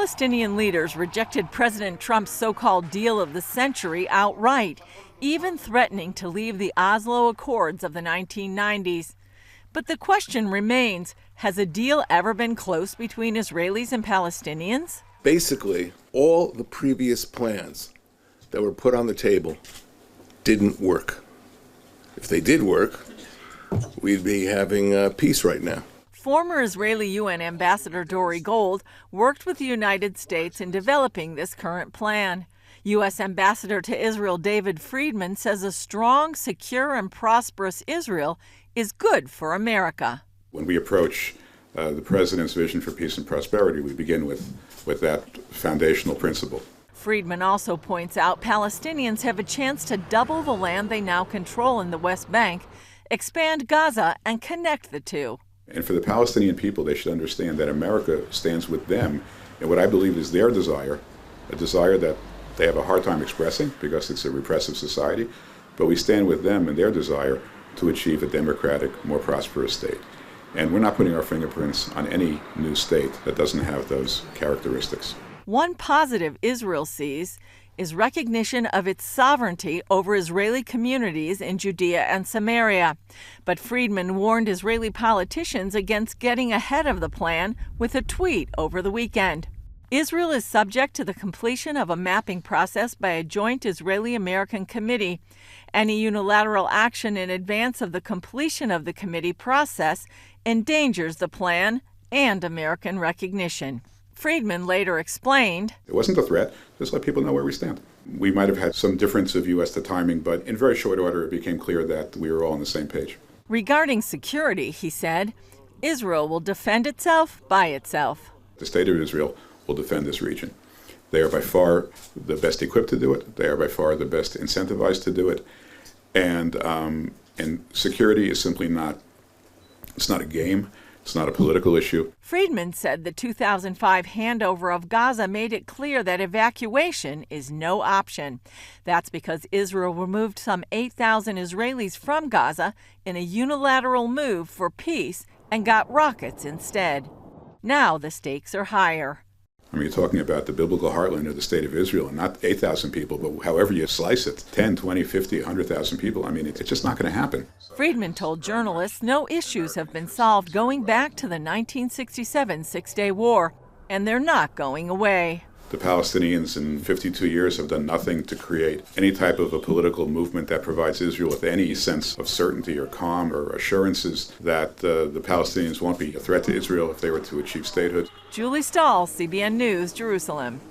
Palestinian leaders rejected President Trump's so-called deal of the century outright, even threatening to leave the Oslo Accords of the 1990s. But the question remains, has a deal ever been close between Israelis and Palestinians? Basically, all the previous plans that were put on the table didn't work. If they did work, we'd be having peace right now. Former Israeli UN Ambassador Dori Gold worked with the United States in developing this current plan. U.S. Ambassador to Israel David Friedman says a strong, secure, and prosperous Israel is good for America. When we approach the President's vision for peace and prosperity, we begin with that foundational principle. Friedman also points out Palestinians have a chance to double the land they now control in the West Bank, expand Gaza, and connect the two. And for the Palestinian people, they should understand that America stands with them in what I believe is their desire, a desire that they have a hard time expressing because it's a repressive society, but we stand with them in their desire to achieve a democratic, more prosperous state. And we're not putting our fingerprints on any new state that doesn't have those characteristics. One positive Israel sees is recognition of its sovereignty over Israeli communities in Judea and Samaria. But Friedman warned Israeli politicians against getting ahead of the plan with a tweet over the weekend. Israel is subject to the completion of a mapping process by a joint Israeli-American committee. Any unilateral action in advance of the completion of the committee process endangers the plan and American recognition. Friedman later explained, "It wasn't a threat. Just let people know where we stand. We might have had some difference of view as to timing, but in very short order it became clear that we were all on the same page." Regarding security, he said, Israel will defend itself by itself. The state of Israel will defend this region. They are by far the best equipped to do it. They are by far the best incentivized to do it. And security is simply not, it's not a game. It's not a political issue. Friedman said the 2005 handover of Gaza made it clear that evacuation is no option. That's because Israel removed some 8,000 Israelis from Gaza in a unilateral move for peace and got rockets instead. Now the stakes are higher. I mean, you're talking about the biblical heartland of the state of Israel, and not 8,000 people, but however you slice it, 10, 20, 50, 100,000 people. I mean, it's just not going to happen. Friedman told journalists no issues have been solved going back to the 1967 Six-Day War, and they're not going away. The Palestinians in 52 years have done nothing to create any type of a political movement that provides Israel with any sense of certainty or calm or assurances that the Palestinians won't be a threat to Israel if they were to achieve statehood. Julie Stahl, CBN News, Jerusalem.